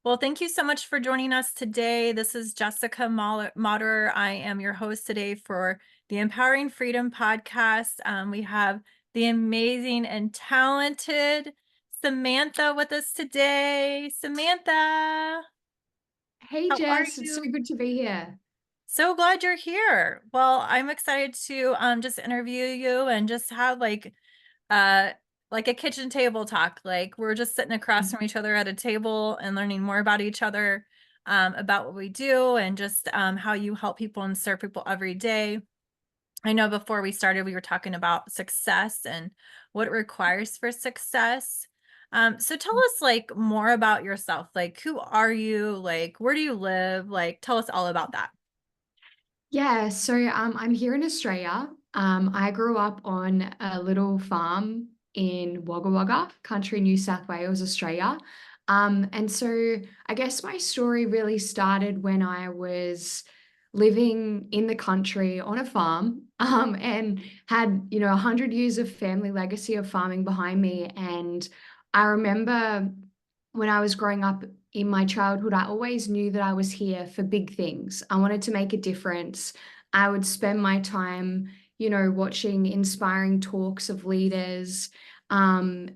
Well, thank you so much for joining us today. This is Jessica Motter. I am your host today for the Empowering Freedom podcast. We have the amazing and talented Samantha with us today. Samantha, Hey how are Jess, it's so you? good to be here. So glad you're here. Well, I'm excited to just interview you and just have uh like a kitchen table talk. Like we're just sitting across from each other at a table and learning more about each other, about what we do and just how you help people and serve people every day. I know before we started, we were talking about success and what it requires for success. So tell us like more about yourself. Like, who are you? Like, where do you live? Like, tell us all about that. I'm here in Australia. I grew up on a little farm in Wagga Wagga, country New South Wales, Australia. And so I guess my story really started when I was living in the country on a farm, and had, 100 years of family legacy of farming behind me. And I remember when I was growing up in my childhood, I always knew that I was here for big things. I wanted to make a difference. I would spend my time, watching inspiring talks of leaders, and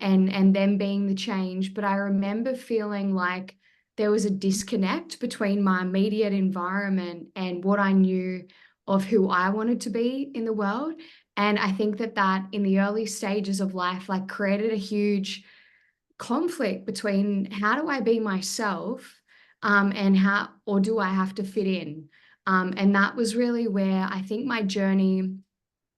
them being the change. But I remember feeling like there was a disconnect between my immediate environment and what I knew of who I wanted to be in the world. And I think that in the early stages of life, like created a huge conflict between how do I be myself, and how, or do I have to fit in? And that was really where I think my journey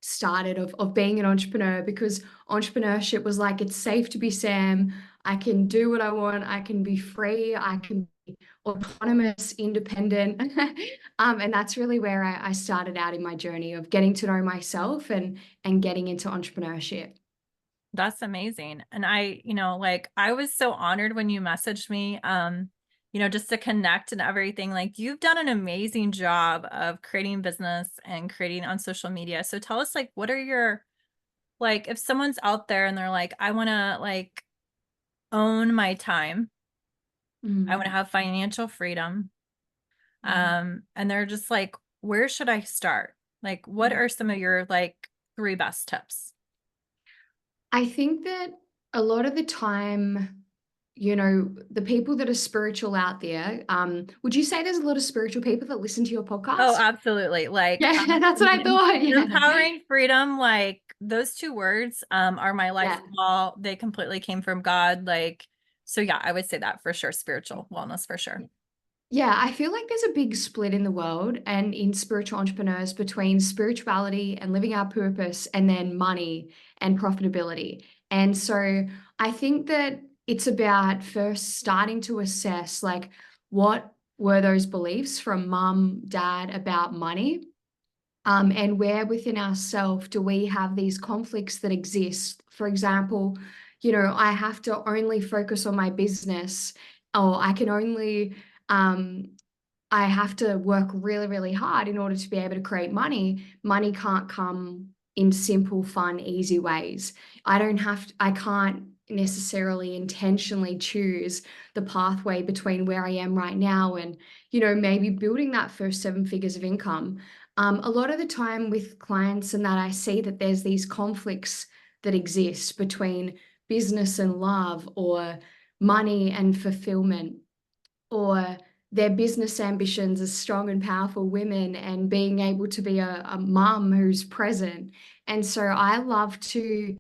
started of being an entrepreneur, because entrepreneurship was like, it's safe to be Sam. I can do what I want. I can be free. I can be autonomous, independent. And that's really where I started out in my journey of getting to know myself and getting into entrepreneurship. That's amazing. And I was so honored when you messaged me, just to connect and everything. Like you've done an amazing job of creating business and creating on social media. So tell us like what are your like if someone's out there and they're like, I want to like own my time. I want to Mm. have financial freedom. Mm. And they're just like, where should I start? Like, what Mm. are some of your like three best tips? I think that a lot of the time, the people that are spiritual out there, would you say there's a lot of spiritual people that listen to your Oh, podcast? absolutely. Like, Yeah, that's what I thought. Yeah. empowering freedom, like those two words, are my life Yeah. law. They completely came from God. Like, so yeah, I would say that for sure. Spiritual wellness for sure. Yeah, I feel like there's a big split in the world and in spiritual entrepreneurs between spirituality and living our purpose and then money and profitability. And so I think that it's about first starting to assess like what were those beliefs from mum, dad about money, and where within ourselves do we have these conflicts that exist? For example, I have to only focus on my business, or I can only, I have to work really, really hard in order to be able to create money. Money can't come in simple, fun, easy ways. I can't necessarily intentionally choose the pathway between where I am right now and, maybe building that first 7 figures of income. A lot of the time with clients and that I see that there's these conflicts that exist between business and love, or money and fulfillment, or their business ambitions as strong and powerful women and being able to be a mum who's present. And so I love to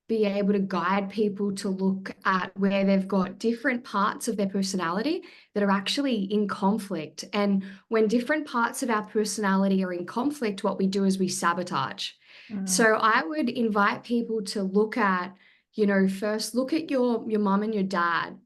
be able to guide people to look at where they've got different parts of their personality that are actually in conflict. And when different parts of our personality are in conflict, what we do is we sabotage. Mm, So I would invite people to look at, first look at your mum and your dad.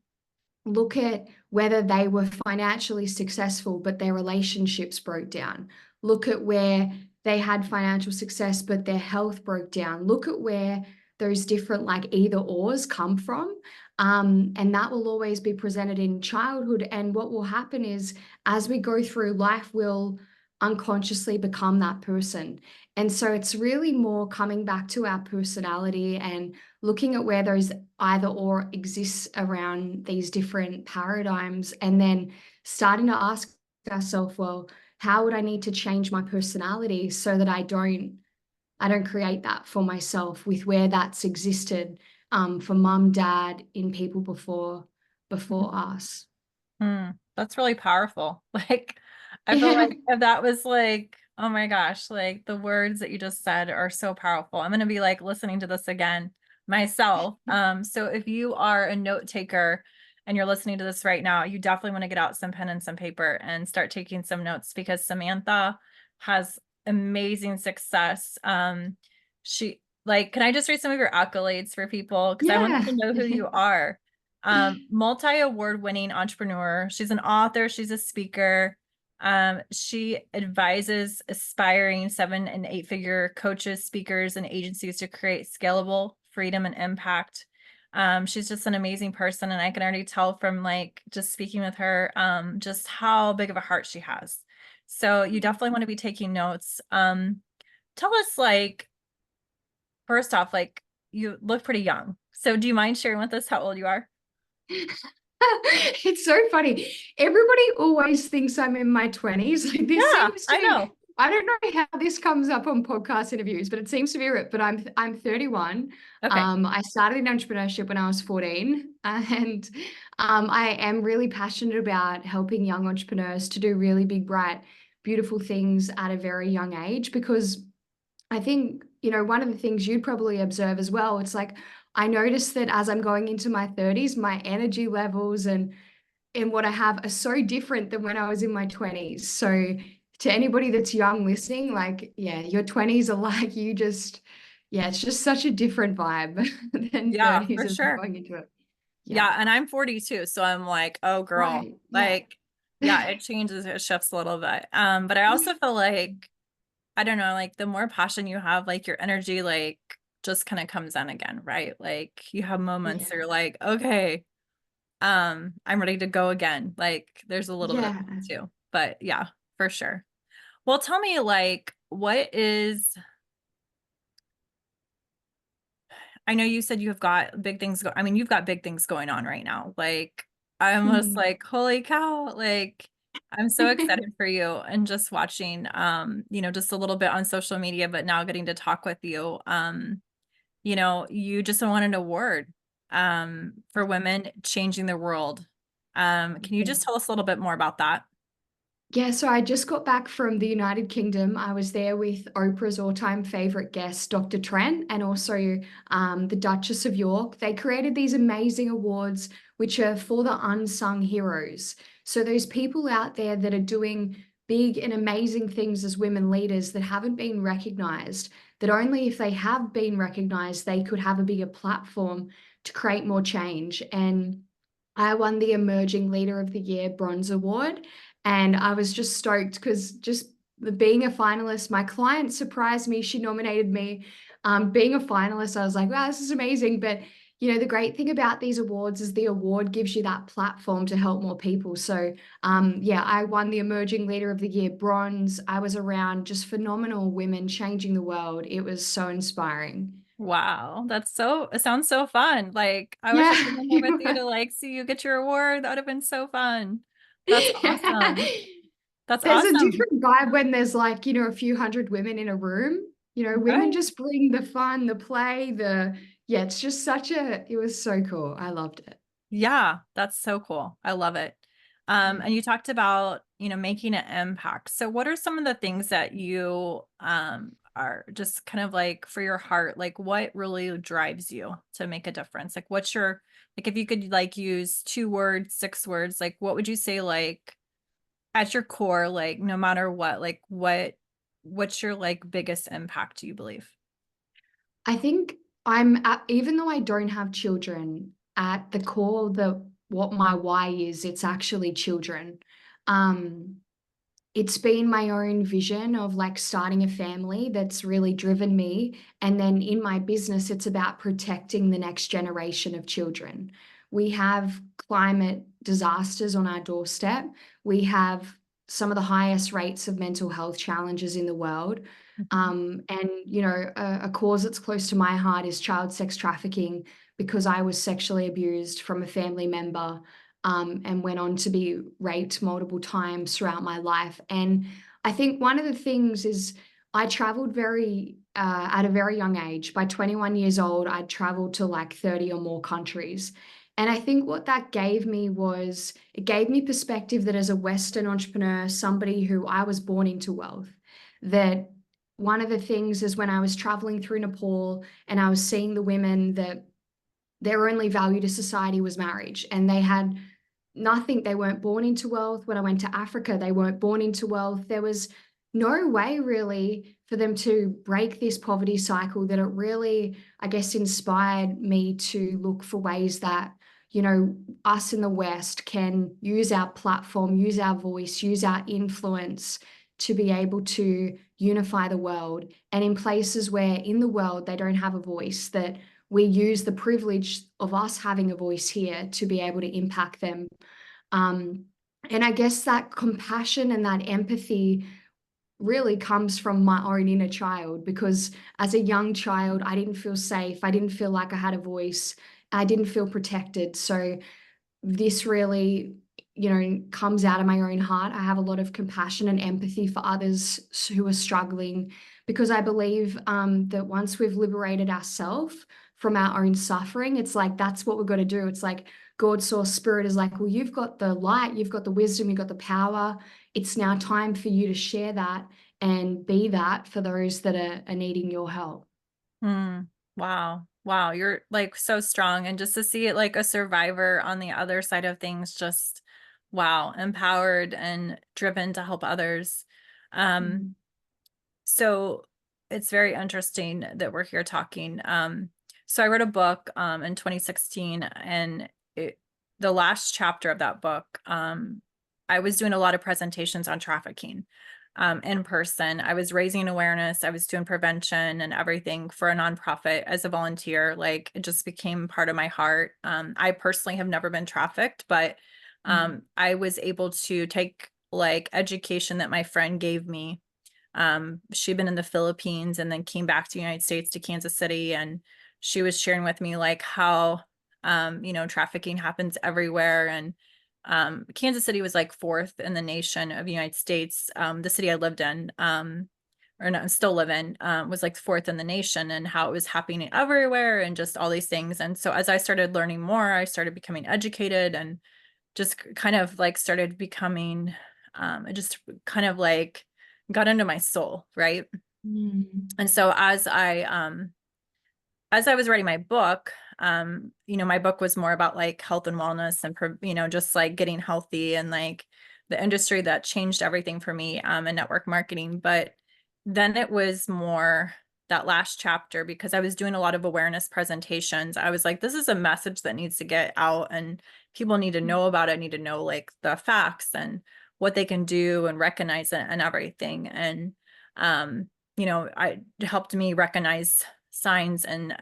Look at whether they were financially successful, but their relationships broke down. Look at where they had financial success, but their health broke down. Look at where those different like either ors come from. And that will always be presented in childhood. And what will happen is as we go through life, we'll unconsciously become that person. And so it's really more coming back to our personality and looking at where those either or exists around these different paradigms, and then starting to ask ourselves, well, how would I need to change my personality so that I don't create that for myself with where that's existed for mum, dad, in people before us. That's really powerful. Like, I feel like if that was like, oh my gosh, like the words that you just said are so powerful. I'm gonna be like listening to this again myself. So if you are a note taker and you're listening to this right now, you definitely want to get out some pen and some paper and start taking some notes because Samantha has amazing success. She like, can I just read some of your accolades for people? Because I want Yeah. them to know who you are. Multi-award winning entrepreneur. She's an author, she's a speaker. She advises aspiring 7 and 8 figure coaches, speakers, and agencies to create scalable freedom and impact. She's just an amazing person, and I can already tell from like just speaking with her, just how big of a heart she has. So you definitely want to be taking notes. Tell us like, first off, like you look pretty young. So do you mind sharing with us how old you are? It's so funny. Everybody always thinks I'm in my 20s. Like this Yeah, seems to I be, know. I don't know how this comes up on podcast interviews, but it seems to be it. But I'm 31. Okay. I started in entrepreneurship when I was 14, and I am really passionate about helping young entrepreneurs to do really big, bright, beautiful things at a very young age, because I think, one of the things you'd probably observe as well, it's like I noticed that as I'm going into my 30s, my energy levels and what I have are so different than when I was in my 20s. So to anybody that's young listening, like, yeah, your 20s are like yeah, it's just such a different vibe than Yeah, 30s for as I'm sure. going into it. Yeah. Yeah, and I'm 42, so I'm like, oh girl, Right. Yeah. like, yeah, it changes, it shifts a little bit. But I also feel like, I don't know, like the more passion you have, like your energy, like just kind of comes in again, right? Like you have moments Yeah. that you're like, okay, I'm ready to go again. Like there's a little bit of Yeah. that too, but yeah, for sure. Well, tell me, like, what is I know you said you have got big things I mean, you've got big things going on right now. Like, I'm just Mm. like, holy cow, like I'm so excited for you and just watching just a little bit on social media, but now getting to talk with you. You just won an award for women changing the world. Can you just tell us a little bit more about that? Yeah, so I just got back from the United Kingdom. I was there with Oprah's all-time favorite guest, Dr. Trent, and also the Duchess of York. They created these amazing awards, which are for the unsung heroes. So those people out there that are doing big and amazing things as women leaders that haven't been recognized, that only if they have been recognized, they could have a bigger platform to create more change. And I won the Emerging Leader of the Year Bronze Award. And I was just stoked because just being a finalist, my client surprised me. She nominated me. Being a finalist, I was like, wow, this is amazing. But the great thing about these awards is the award gives you that platform to help more people. So yeah, I won the Emerging Leader of the Year bronze. I was around just phenomenal women changing the world. It was so inspiring. Wow, it sounds so fun. Like I wish I could Yeah. have been there with you to like see you get your award. That would have been so fun. That's awesome. That's There's a awesome. different vibe when there's like, a few hundred women in a room. Women Right. just bring the fun, the play, yeah, it's just it was so cool. I loved it. Yeah, that's so cool. I love it. Yeah. And you talked about, making an impact. So what are some of the things that you are just kind of like for your heart, like what really drives you to make a difference? Like what's your like if you could like use 2 words, 6 words, like what would you say like at your core, like no matter what, like what's your like biggest impact, do you believe? I think even though I don't have children, at the core, what my why is, it's actually children. Um, it's been my own vision of like starting a family that's really driven me. And then in my business, it's about protecting the next generation of children. We have climate disasters on our doorstep. We have some of the highest rates of mental health challenges in the world. Mhm. And, you know, a cause that's close to my heart is child sex trafficking, because I was sexually abused from a family member, and went on to be raped multiple times throughout my life. And I think one of the things is I traveled at a very young age. By 21 years old, I'd traveled to like 30 or more countries. And I think what that gave me was it gave me perspective that as a Western entrepreneur, somebody who I was born into wealth, that one of the things is when I was traveling through Nepal and I was seeing the women that their only value to society was marriage, and they had nothing. They weren't born into wealth. When I went to Africa, they weren't born into wealth. There was no way really for them to break this poverty cycle, that it really, I guess, inspired me to look for ways that, you know, us in the West can use our platform, use our voice, use our influence to be able to unify the world. And in places where in the world they don't have a voice, that we use the privilege of us having a voice here to be able to impact them. Um, and I guess that compassion and that empathy really comes from my own inner child, because as a young child, I didn't feel safe. I didn't feel like I had a voice. I didn't feel protected. So this really, you know, comes out of my own heart. I have a lot of compassion and empathy for others who are struggling, because I believe that once we've liberated ourselves from our own suffering, it's like that's what we've got to do. It's like God source spirit is like, well, you've got the light, you've got the wisdom, you've got the power. It's now time for you to share that and be that for those that are needing your help. Mm, wow. Wow. You're like so strong. And just to see it like a survivor on the other side of things, just wow, empowered and driven to help others. Um, Mm, so it's very interesting that we're here talking. So I wrote a book in 2016, and the last chapter of that book, I was doing a lot of presentations on trafficking in person. I was raising awareness, I was doing prevention and everything for a nonprofit as a volunteer. Like it just became part of my heart. I personally have never been trafficked, but mm, I was able to take like education that my friend gave me. She'd been in the Philippines and then came back to the United States to Kansas City, and she was sharing with me like how trafficking happens everywhere. And Kansas City was like fourth in the nation of the United States. The city I lived in, or not, still live in, was like fourth in the nation, and how it was happening everywhere and just all these things. And so as I started learning more, I started becoming educated and just kind of like started becoming, it just kind of like got into my soul, right? mm, And so as I was writing my book, my book was more about like health and wellness and, just like getting healthy and like the industry that changed everything for me, in network marketing. But then it was more that last chapter, because I was doing a lot of awareness presentations. I was like, this is a message that needs to get out, and people need to know about it, need to know like the facts and what they can do and recognize it and everything. And, I helped me recognize signs and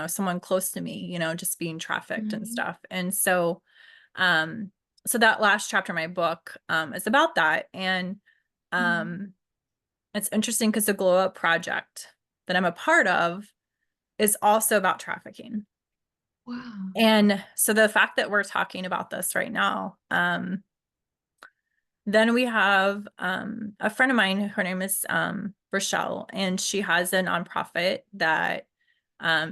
someone close to me, just being trafficked and mm, stuff. And um so that last chapter of my book is about that. And mm. um it's interesting because the Glow Up project that I'm a part of is also about trafficking. Wow. And so the fact that we're talking about this right now, then we have a friend of mine, her name is Rochelle, and she has a nonprofit that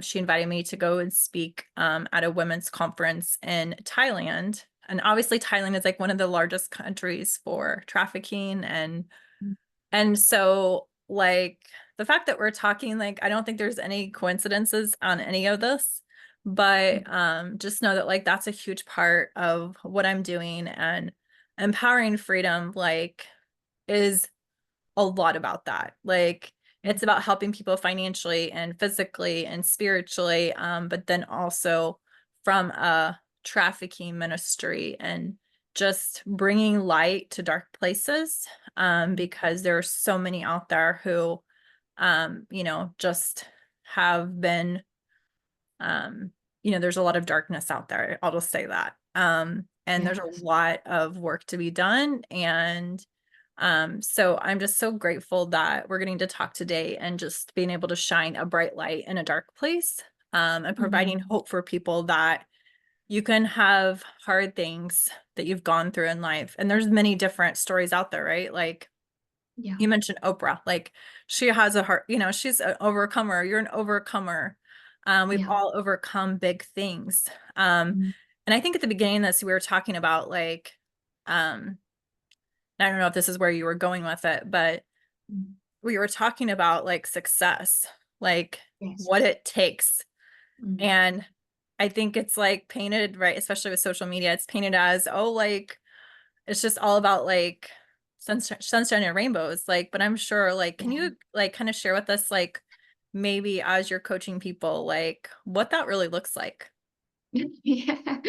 she invited me to go and speak at a women's conference in Thailand. And obviously, Thailand is like one of the largest countries for trafficking. And so, like, the fact that we're talking, like, I don't think there's any coincidences on any of this, but just know that, like, that's a huge part of what I'm doing. And empowering freedom, like, is a lot about that. Like, it's about helping people financially and physically and spiritually, but then also from a trafficking ministry and just bringing light to dark places, because there are so many out there who, just have been, there's a lot of darkness out there. I'll just say that. And there's a Yes. lot of work to be done. And So I'm just so grateful that we're getting to talk today and just being able to shine a bright light in a dark place, and providing Mhm. hope for people that you can have hard things that you've gone through in life. And there's many different stories out there, right? Like Yeah. you mentioned Oprah, like she has a heart, she's an overcomer. You're an overcomer. We've Yeah. all overcome big things. Um, Mm. and I think at the beginning of this, we were talking about like, I don't know if this is where you were going with it, but Mm. we were talking about like success, like what Yes. it takes. Mm. And I think it's like painted, right, especially with social media, it's painted as, oh, like it's just all about like sunshine and rainbows. Like, but I'm sure, like, can Yeah. you like kind of share with us, like, maybe as you're coaching people, like what that really looks like? Yeah.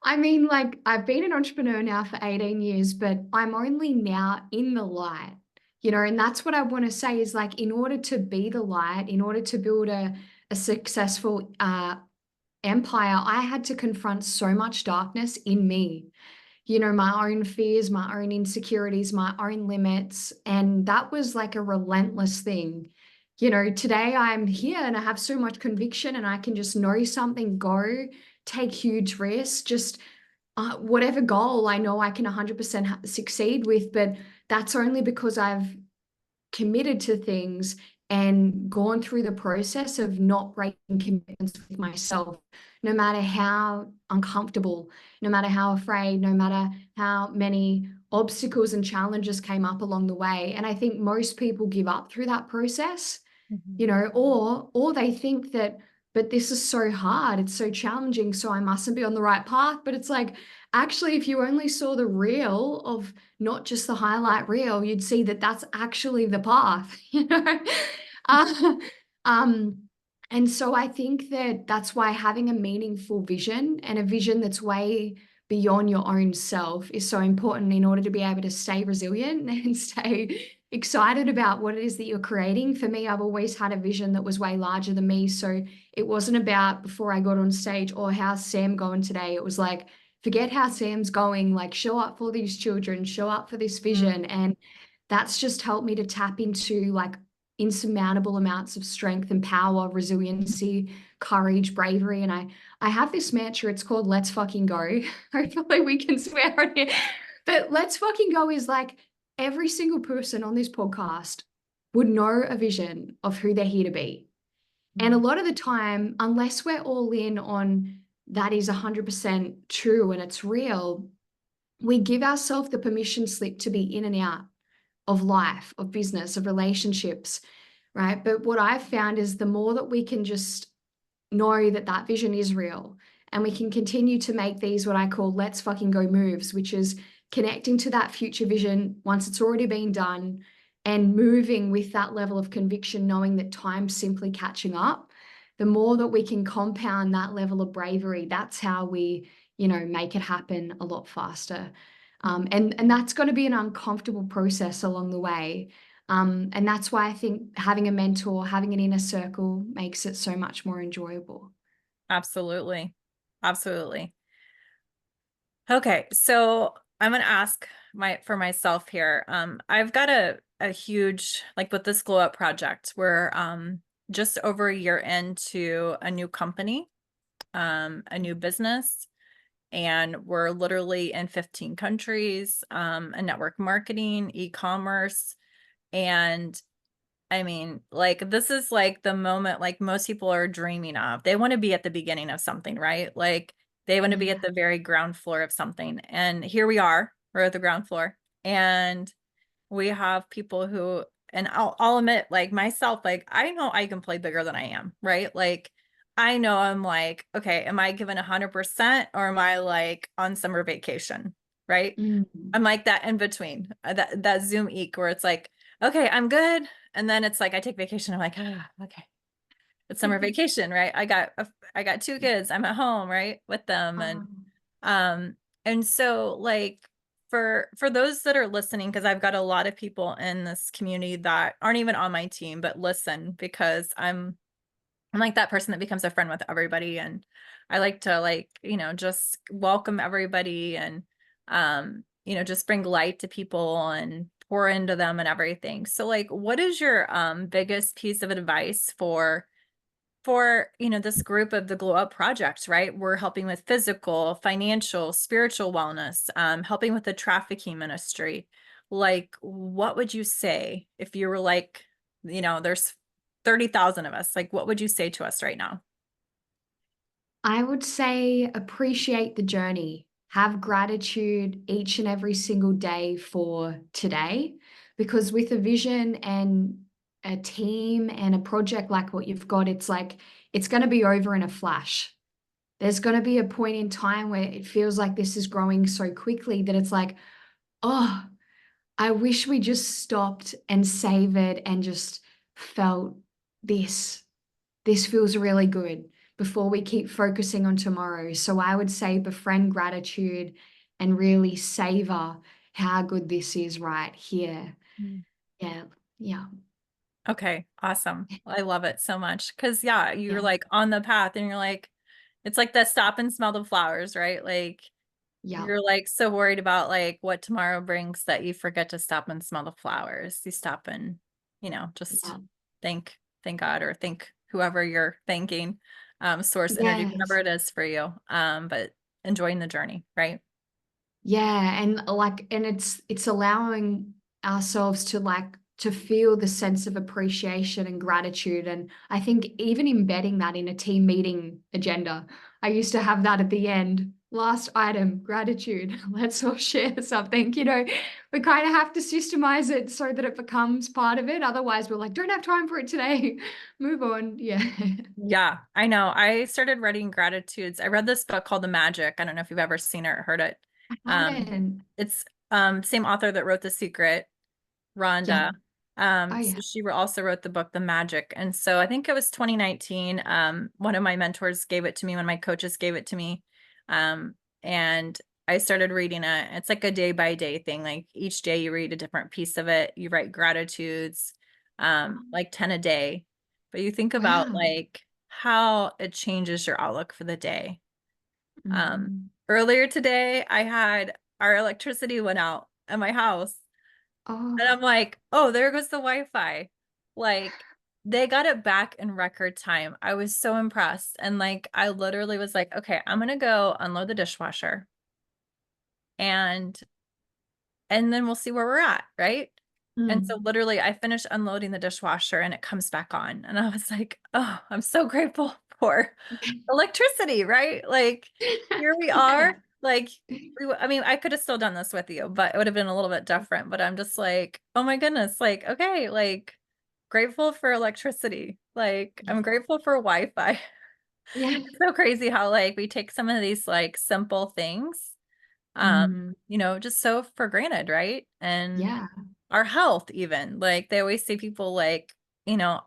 I mean, like, I've been an entrepreneur now for 18 years, but I'm only now in the light, and that's what I want to say is like, in order to be the light, in order to build a successful empire, I had to confront so much darkness in me, my own fears, my own insecurities, my own limits. And that was like a relentless thing. Today I'm here and I have so much conviction and I can just know something, go, take huge risks, just whatever goal I know I can 100% succeed with. But that's only because I've committed to things and gone through the process of not breaking commitments with myself, no matter how uncomfortable, no matter how afraid, no matter how many obstacles and challenges came up along the way. And I think most people give up through that process, Mhm. or they think that, but this is so hard, it's so challenging, so I mustn't be on the right path. But it's like, actually, if you only saw the reel of not just the highlight reel, you'd see that that's actually the path. uh, um and so I think that that's why having a meaningful vision, and a vision that's way beyond your own self, is so important in order to be able to stay resilient and stay excited about what it is that you're creating. For me, I've always had a vision that was way larger than me. So it wasn't about, before I got on stage, or how's Sam going today? It was like, forget how Sam's going, like show up for these children, show up for this vision. Mm. And that's just helped me to tap into like insurmountable amounts of strength and power, resiliency, courage, bravery. And I have this mantra, it's called Let's Fucking Go. Hopefully we can swear on it. But Let's Fucking Go is like, every single person on this podcast would know a vision of who they're here to be. And a Mm. lot of the time, unless we're all in on that is 100% true and it's real, we give ourselves the permission slip to be in and out of life, of business, of relationships, right? But what I've found is the more that we can just know that that vision is real, and we can continue to make these what I call let's fucking go moves, which is connecting to that future vision once it's already been done, and moving with that level of conviction, knowing that time's simply catching up. The more that we can compound that level of bravery, that's how we, make it happen a lot faster. And that's going to be an uncomfortable process along the way. And that's why I think having a mentor, having an inner circle makes it so much more enjoyable. Absolutely. Absolutely. Okay, so I'm gonna ask for myself here. I've got a huge, like with this Glow Up project, we're just over a year into a new company, a new business, and we're literally in 15 countries, a network marketing, e-commerce, and I mean, like this is like the moment like most people are dreaming of. They want to be at the beginning of something, right? Like they want to be at Yeah. the very ground floor of something. And here we are, we're at the ground floor. And we have people who, and I'll admit, like myself, like I know I can play bigger than I am, right? Like I know I'm like, okay, am I giving 100% or am I like on summer vacation, right? Mm. I'm like that in between, that Zoom eek where it's like, okay, I'm good. And then it's like I take vacation. I'm like, ah, okay, it's summer vacation, right? I got two kids. I'm at home, right, with them, Um, um, and so like for those that are listening, because I've got a lot of people in this community that aren't even on my team, but listen because I'm like that person that becomes a friend with everybody, and I like to like, just welcome everybody and just bring light to people and pour into them and everything. So like what is your biggest piece of advice for this group of the Glow Up Project, right? We're helping with physical, financial, spiritual wellness, helping with the trafficking ministry. Like, what would you say if you were like, there's 30,000 of us, like, what would you say to us right now? I would say appreciate the journey. Have gratitude each and every single day for today, because with a vision and a team and a project like what you've got, it's like it's going to be over in a flash. There's going to be a point in time where it feels like this is growing so quickly that it's like, oh, I wish we just stopped and savored and just felt this. This feels really good before we keep focusing on tomorrow. So I would say befriend gratitude and really savor how good this is right here. Mm. Yeah. Yeah. Okay, awesome. I love it so much. Cause yeah, you're Yeah. like on the path and you're like, it's like the stop and smell the flowers, right? Like Yeah. you're like so worried about like what tomorrow brings that you forget to stop and smell the flowers. You stop and, just Yeah. thank God or thank whoever you're thanking, source energy, whatever Yes. it is for you. But enjoying the journey, right? Yeah, and and it's allowing ourselves to to feel the sense of appreciation and gratitude. And I think even embedding that in a team meeting agenda. I used to have that at the end. Last item, gratitude. Let's all share something. We kind of have to systemize it so that it becomes part of it. Otherwise, we're like, don't have time for it today. Move on. Yeah. Yeah, I know. I started writing gratitudes. I read this book called The Magic. I don't know if you've ever seen it or heard it. I Um, haven't. it's same author that wrote The Secret, Yeah. Rhonda. Oh yeah. So she also wrote the book The Magic. And so I think it was 2019. One of my mentors gave it to me, one of my coaches gave it to me. And I started reading it. It's like a day by day thing. Like each day you read a different piece of it. You write gratitudes, Oh, like 10 a day. But you think about wow. like how it changes your outlook for the day. Mm. Earlier today, I had our electricity went out at my house. And I'm Oh. like, oh, there goes the Wi-Fi. Like they got it back in record time. I was so impressed. And like I literally was like, okay, I'm gonna go unload the dishwasher and then we'll see where we're at, right? And so Mm. literally I finished unloading the dishwasher and it comes back on. And I was like, oh, I'm so grateful for electricity, right? Like here we Yeah. are. Like I mean, I could have still done this with you, but it would have been a little bit different. But I'm just like, oh my goodness, like, okay, like grateful for electricity. Like I'm grateful for Wi-Fi. Yeah. It's so crazy how like we take some of these like simple things Mm. just so for granted, right? And Yeah. our health, even like they always say people like, you know,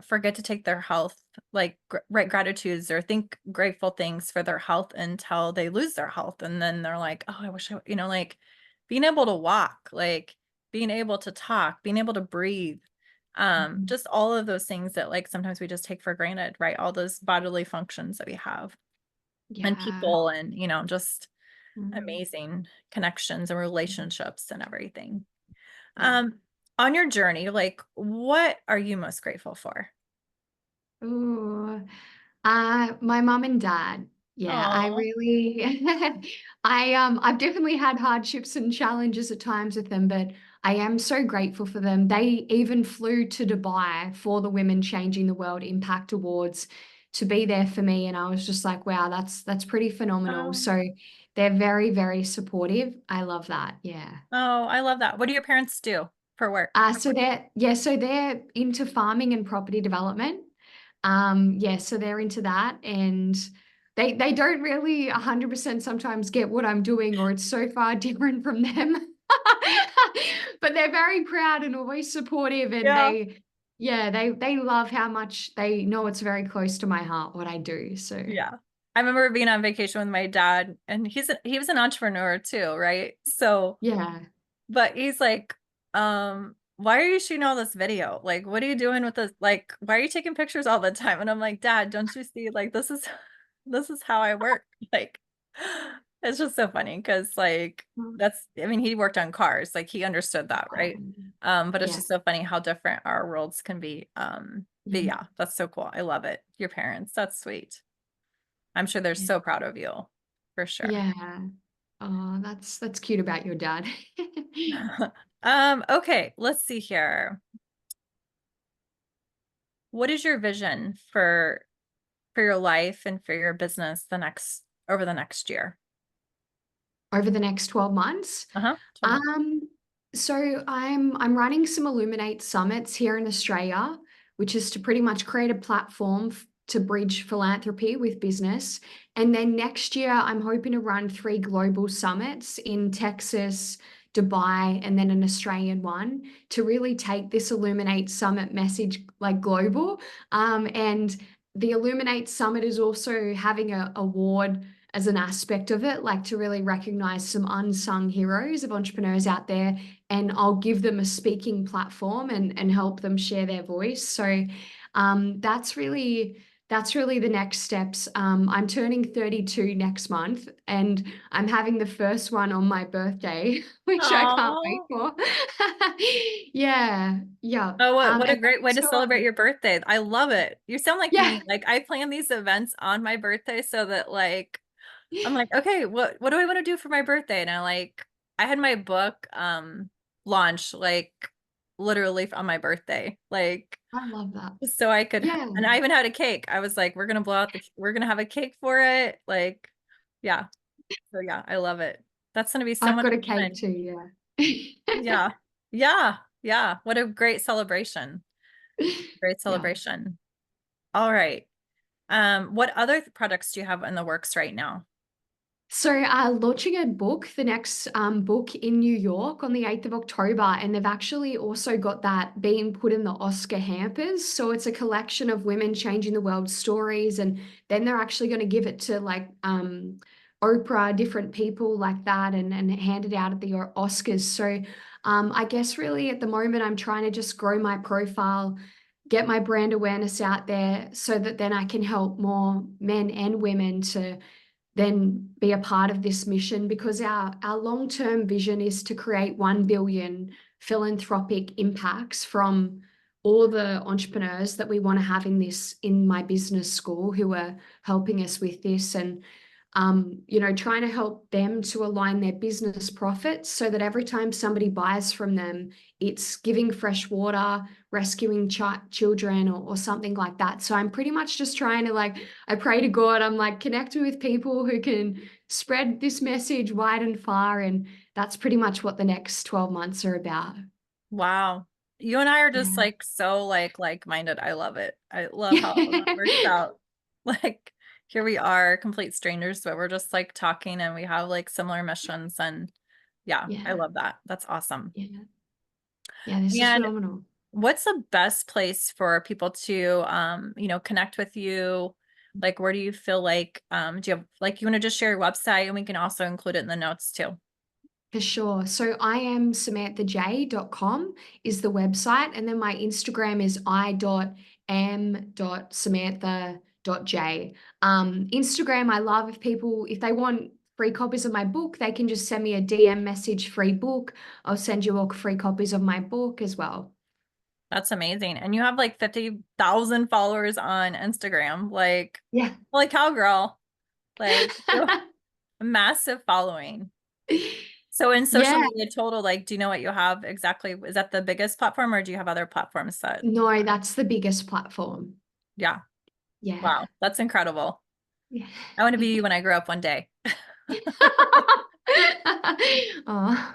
forget to take their health, like write gratitudes or think grateful things for their health until they lose their health. And then they're like, oh, I wish like being able to walk, like being able to talk, being able to breathe, Mhm. just all of those things that like sometimes we just take for granted, right? All those bodily functions that we have and Yeah. people and, just Mm. amazing connections and relationships and everything. Yeah. Um, on your journey, like what are you most grateful for? Ooh. My mom and dad. Yeah, I Oh, really I've definitely had hardships and challenges at times with them, but I am so grateful for them. They even flew to Dubai for the Women Changing the World Impact Awards to be there for me, and I was just like, wow, that's pretty phenomenal. oh, So they're very, very supportive. I love that. Yeah. oh, I love that. What do your parents do for work? So they're into farming and property development. Yeah, so they're into that, and they don't really 100% sometimes get what I'm doing, or it's so far different from them. But they're very proud and always supportive, and Yeah. they love how much they know it's very close to my heart what I do. So Yeah. I remember being on vacation with my dad and he was an entrepreneur too, right? So, yeah. but he's like, why are you shooting all this video? Like, what are you doing with this? Like, why are you taking pictures all the time? And I'm like, Dad, don't you see? Like, this is this is how I work. Like, It's just so funny because like that's I mean he worked on cars, like he understood that, right? But it's Yeah. just so funny how different our worlds can be. But Yeah. yeah, that's so cool. I love it. Your parents, that's sweet. I'm sure they're Yeah. so proud of you, for sure. Yeah. Oh, that's cute about your dad. Okay, let's see here. What is your vision for your life and for your business over the next year? Over the next 12 months. Uh-huh. 12 months. Um, so I'm running some Illuminate summits here in Australia, which is to pretty much create a platform to bridge philanthropy with business. And then next year, I'm hoping to run 3 global summits in Texas, Dubai, and then an Australian one to really take this Illuminate Summit message like global. And the Illuminate Summit is also having a award as an aspect of it, like to really recognize some unsung heroes of entrepreneurs out there. And I'll give them a speaking platform and help them share their voice. So that's really the next steps. I'm turning 32 next month, and I'm having the first one on my birthday, which I can't wait Oh, for. Yeah, yeah. oh, what a And great way to so, celebrate your birthday. I love it. You sound like yeah. me. Like I plan these events on my birthday so that like I'm like, okay, what do I want to do for my birthday? And I had my book launch like literally on my birthday. Like I love that. so I could Yeah, and I even had a cake. I was like, we're gonna have a cake for it. Like, yeah. So yeah, I love it. That's gonna be so I've much got a cake fun. too. Yeah. Yeah. Yeah. Yeah. What a great celebration. Great Yeah. celebration. All right. What other projects do you have in the works right now? So, launching a book, the next book in New York on the 8th of October, and they've actually also got that being put in the Oscar hampers. So, it's a collection of women changing the world stories, and then they're actually going to give it to like Oprah, different people like that, and hand it out at the Oscars. So, I guess really at the moment, I'm trying to just grow my profile, get my brand awareness out there so that then I can help more men and women to then be a part of this mission because our long-term vision is to create 1 billion philanthropic impacts from all the entrepreneurs that we want to have in my business school who are helping us with this and trying to help them to align their business profits so that every time somebody buys from them, it's giving fresh water, rescuing children, or something like that. So I'm pretty much just trying to like, I pray to God, I'm like connecting with people who can spread this message wide and far. And that's pretty much what the next 12 months are about. Wow. You and I are just Yeah. like so like-minded. I love it. I love how that works out. Like here we are, complete strangers, but we're just like talking and we have like similar missions and yeah, I Yeah. love that. That's awesome. Yeah. Yeah. This is And phenomenal. what's the best place for people to connect with you? Like where do you feel like do you have like you want to just share your website and we can also include it in the notes too. For sure. So I am samanthaj.com is the website. And then my Instagram is i.am.samantha.j. Instagram, I love if they want free copies of my book, they can just send me a DM message, free book. I'll send you all free copies of my book as well. That's amazing. And you have like 50,000 followers on Instagram. Like, Yeah. holy cow, girl. Like, you have a massive following. So in social Yeah. media total, like, do you know what you have exactly? Is that the biggest platform or do you have other platforms that, No, that's the biggest platform. yeah. Yeah. Wow. That's incredible. Yeah. I want to be you when I grow up one day. Oh.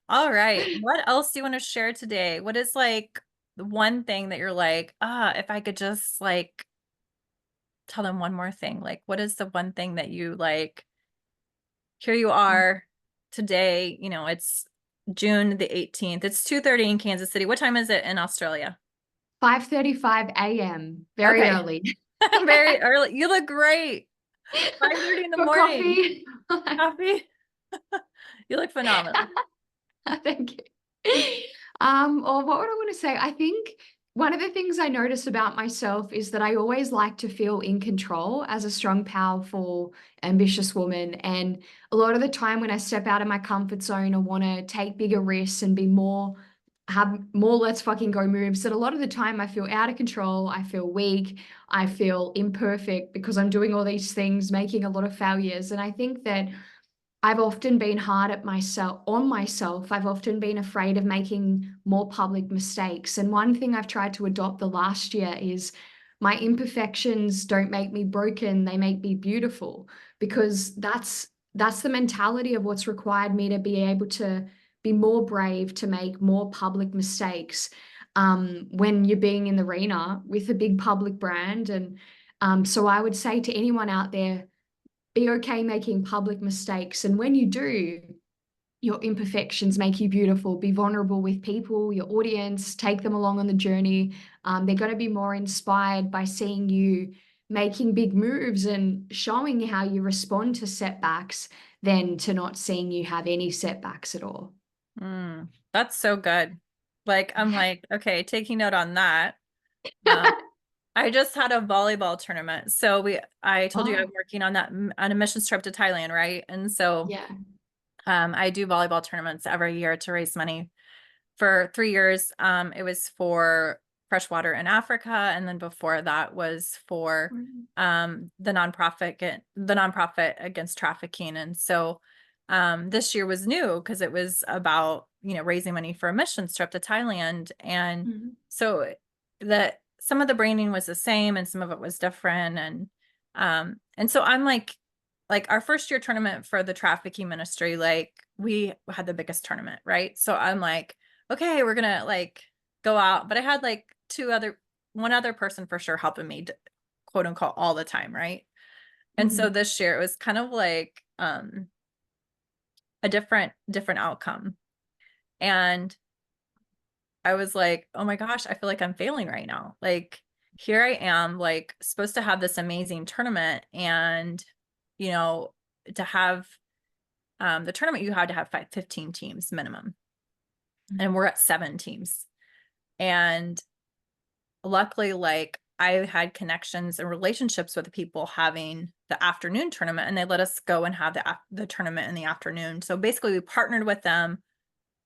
All right. What else do you want to share today? What is like the one thing that you're like, if I could just like tell them one more thing, like, what is the one thing that you like? Here you are today, it's June the 18th. It's 2:30 in Kansas City. What time is it in Australia? 5:35 a.m. Very Okay. early. Very early. You look great. 5:30 in the For morning. coffee. Coffee. You look phenomenal. Thank you. Or what would I want to say? I think one of the things I notice about myself is that I always like to feel in control as a strong, powerful, ambitious woman. And a lot of the time when I step out of my comfort zone, I want to take bigger risks and be more, have more let's fucking go moves. That a lot of the time I feel out of control, I feel weak, I feel imperfect because I'm doing all these things, making a lot of failures. And I think that I've often been hard at myself on myself. I've often been afraid of making more public mistakes. And one thing I've tried to adopt the last year is my imperfections don't make me broken, they make me beautiful. Because that's the mentality of what's required me to be able to be more brave, to make more public mistakes. When you're being in the arena with a big public brand. And so I would say to anyone out there, be okay making public mistakes. And when you do, your imperfections make you beautiful. Be vulnerable with people, your audience, take them along on the journey. They're going to be more inspired by seeing you making big moves and showing how you respond to setbacks than to not seeing you have any setbacks at all. That's so good. Like, I'm like, okay, taking note on that. Um, I just had a volleyball tournament. So I told you I'm Oh, working on that on a missions trip to Thailand, right? And so yeah. I do volleyball tournaments every year to raise money for 3 years. It was for freshwater in Africa, and then before that was for the nonprofit against trafficking. And so this year was new because it was about raising money for a missions trip to Thailand, and Mhm. so that some of the branding was the same and some of it was different, and so I'm like our first year tournament for the trafficking ministry, like we had the biggest tournament, right? So I'm like, okay, we're gonna like go out. But I had like one other person for sure helping me, quote unquote, all the time, right? And so Mhm. this year it was kind of like a different outcome. And I was like, oh my gosh, I feel like I'm failing right now. Like here I am, like supposed to have this amazing tournament, and you know, to have the tournament, you had to have 15 teams minimum, and Mhm. we're at 7 teams. And luckily, like I had connections and relationships with the people having the afternoon tournament, and they let us go and have the tournament in the afternoon. So basically, we partnered with them,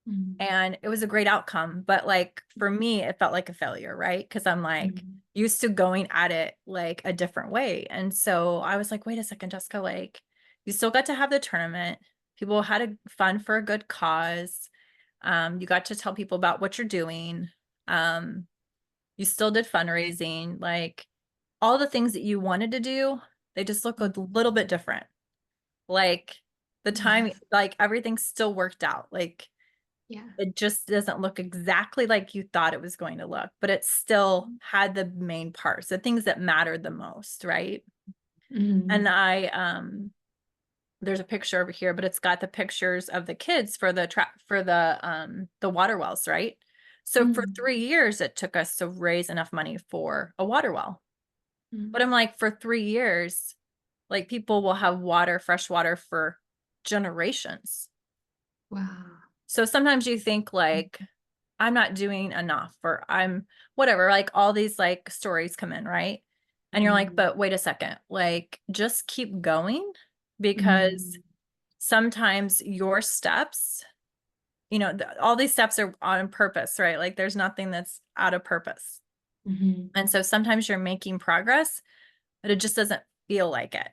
Mhm. and it was a great outcome. But like for me, it felt like a failure, right? Because I'm like Mhm. used to going at it like a different way. And so I was like, wait a second, Jessica, like you still got to have the tournament. People had fun for a good cause. You got to tell people about what you're doing. Um, you still did fundraising, like all the things that you wanted to do, they just look a Mhm. little bit different. Like the time, Yeah. like everything still worked out. Like Yeah. it just doesn't look exactly like you thought it was going to look, but it still had the main parts, the things that mattered the most, right? And Mhm. there's a picture over here, but it's got the pictures of the kids for the water wells, right? So for Mhm. 3 years, it took us to raise enough money for a water well. But Mhm. I'm like, for 3 years, like people will have water, fresh water for generations. Wow. So sometimes you think like, I'm not doing enough, or I'm whatever, like all these like stories come in, right? And you're like, Mhm. but wait a second, like just keep going, because Mhm. sometimes your steps, all these steps are on purpose, right? Like there's nothing that's out of purpose. Mhm. And so sometimes you're making progress, but it just doesn't feel like it.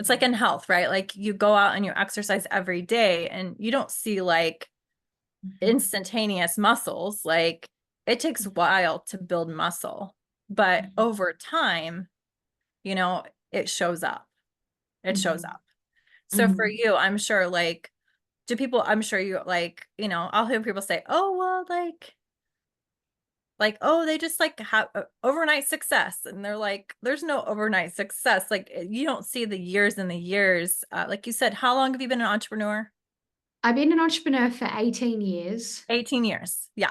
It's like Mhm. in health, right? Like you go out and you exercise every day and you don't see like Mhm. instantaneous muscles. Like it takes a while to build muscle, but Mhm. over time, you know, it shows up. It shows Mhm. up. So for Mhm. you, I'm sure like, I'm sure you like, I'll hear people say, oh, well, oh, they just like have overnight success. And they're like, there's no overnight success. Like you don't see the years and the years. Like you said, how long have you been an entrepreneur? I've been an entrepreneur for 18 years, 18 years. Yeah.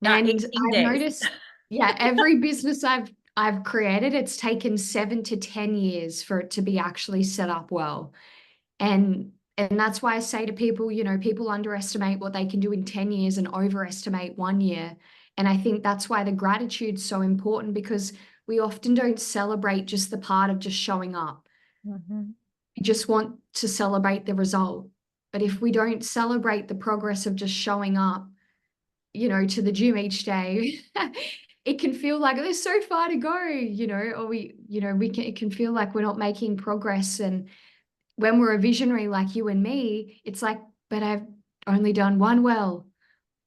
Not and 18 I've days. noticed, yeah, every business I've created, it's taken 7 to 10 years for it to be actually set up well. And that's why I say to people, people underestimate what they can do in 10 years and overestimate 1 year. And I think that's why the gratitude's so important, because we often don't celebrate just the part of just showing up. Mhm. We just want to celebrate the result. But if we don't celebrate the progress of just showing up, to the gym each day, it can feel like there's so far to go, or it can feel like we're not making progress. And when we're a visionary like you and me, it's like, but I've only done one well.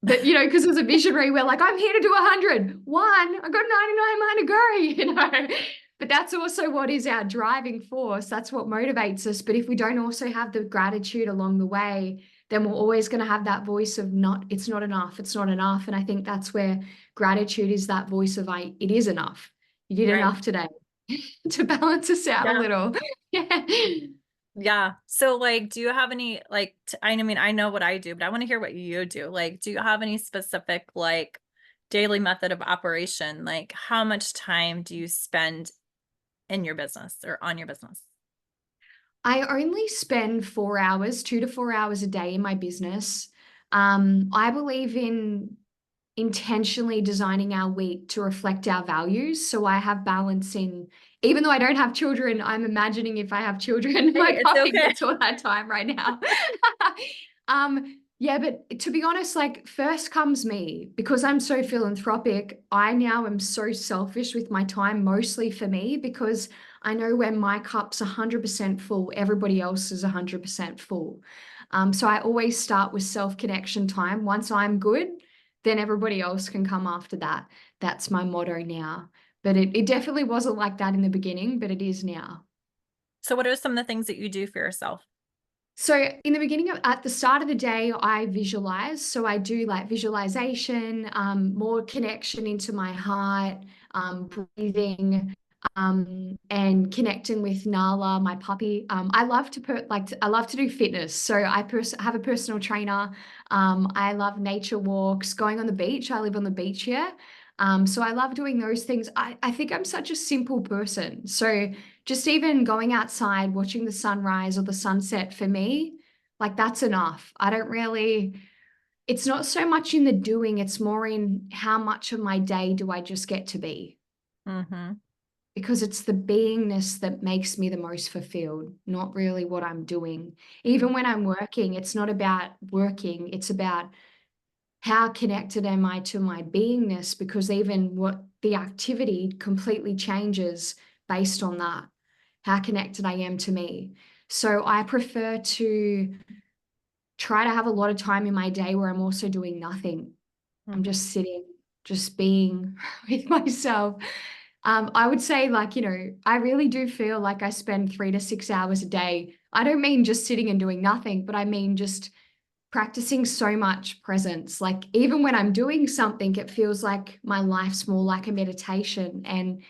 But because as a visionary, we're like, I'm here to do 100. I've got 99 more to go, But that's also what is our driving force. That's what motivates us. But if we don't also have the gratitude along the way, then we're always going to have that voice of it's not enough, it's not enough. And I think that's where gratitude is that voice of it is enough. You did Right. enough today to balance us out a Yeah. little. Yeah. Yeah. So like, do you have any like, I mean, I know what I do, but I want to hear what you do. Like, do you have any specific like daily method of operation? Like, how much time do you spend in your business or on your business? I only spend 4 hours, 2 to 4 hours a day in my business. I believe in intentionally designing our week to reflect our values. So I have balance even though I don't have children, I'm imagining if I have children, Hey, my it's puppy okay. gets all that time right now. Yeah, but to be honest, like first comes me because I'm so philanthropic. I now am so selfish with my time, mostly for me, because I know when my cup's 100% full, everybody else is 100% full. So I always start with self-connection time. Once I'm good, then everybody else can come after that. That's my motto now. But it definitely wasn't like that in the beginning, but it is now. So what are some of the things that you do for yourself? So in the beginning at the start of the day, I visualize. So I do like visualization, more connection into my heart, breathing, and connecting with Nala, my puppy. I love to I love to do fitness. So have a personal trainer. I love nature walks, going on the beach. I live on the beach here. So I love doing those things. I think I'm such a simple person. So just even going outside, watching the sunrise or the sunset for me, like that's enough. It's not so much in the doing, it's more in how much of my day do I just get to be? Mm-hmm. Because it's the beingness that makes me the most fulfilled, not really what I'm doing. Even when I'm working, it's not about working, it's about how connected am I to my beingness? Because even what the activity completely changes based on that, how connected I am to me. So I prefer to try to have a lot of time in my day where I'm also doing nothing. I'm Mm-hmm. just sitting, just being with myself. I would say, like, I really do feel like I spend 3 to 6 hours a day. I don't mean just sitting and doing nothing, but I mean just practicing so much presence. Like, even when I'm doing something, it feels like my life's more like a meditation. And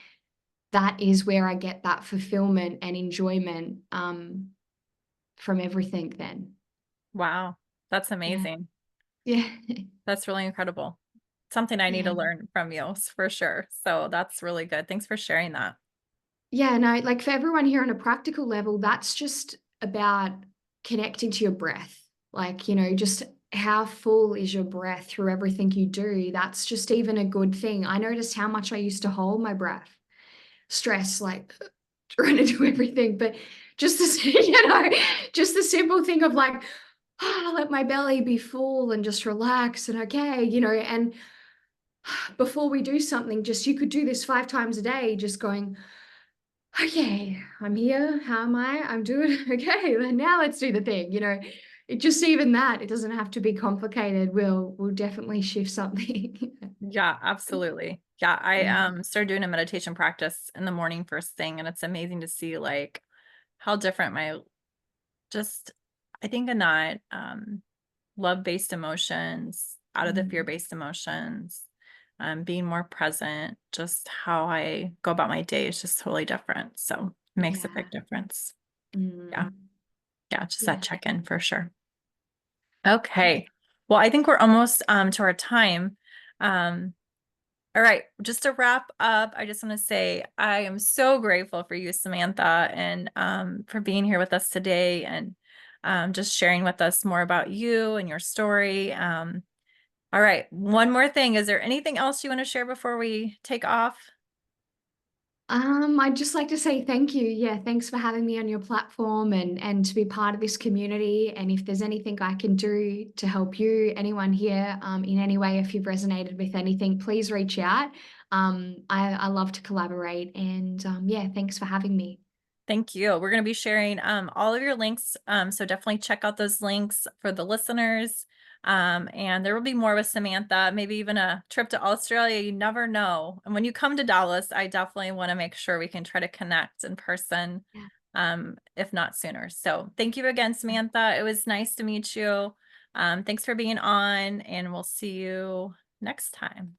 that is where I get that fulfillment and enjoyment from everything then. Wow. That's Yeah. amazing. Yeah. That's really incredible. Something I need to Yeah. learn from you for sure. So that's really good. Thanks for sharing that. Yeah, no, like for everyone here on a practical level, that's just about connecting to your breath. Like, just how full is your breath through everything you do? That's just even a good thing. I noticed how much I used to hold my breath, stress, like trying to do everything. But just this, just the simple thing of like, let my belly be full and just relax and okay, and before we do something, just you could do this 5 times a day, just going, okay, I'm here. How am I? I'm doing okay. Then now let's do the thing. It just even that, it doesn't have to be complicated. We'll definitely shift something. Yeah, absolutely. Yeah, I Yeah. started doing a meditation practice in the morning first thing, and it's amazing to see like how different my just I think in that love-based emotions out of the Mm, fear-based emotions, being more present, just how I go about my day is just totally different. So it makes a yeah. big difference. Yeah. Mm, Yeah, just that yeah. check-in for sure. Okay. Well, I think we're almost to our time. Um, all right, just to wrap up, I just want to say I am so grateful for you, Samantha, and for being here with us today and just sharing with us more about you and your story. All right. One more thing. Is there anything else you want to share before we take off? I'd just like to say thank you. Yeah, thanks for having me on your platform and to be part of this community. And if there's anything I can do to help you, anyone here, in any way, if you've resonated with anything, please reach out. I love to collaborate, and yeah, thanks for having me. Thank you. We're going to be sharing all of your links. So definitely check out those links for the listeners. And there will be more with Samantha, maybe even a trip to Australia. You never know. And when you come to Dallas, I definitely want to make sure we can try to connect in person, Yeah. if not sooner. So thank you again, Samantha. It was nice to meet you. Thanks for being on, and we'll see you next time.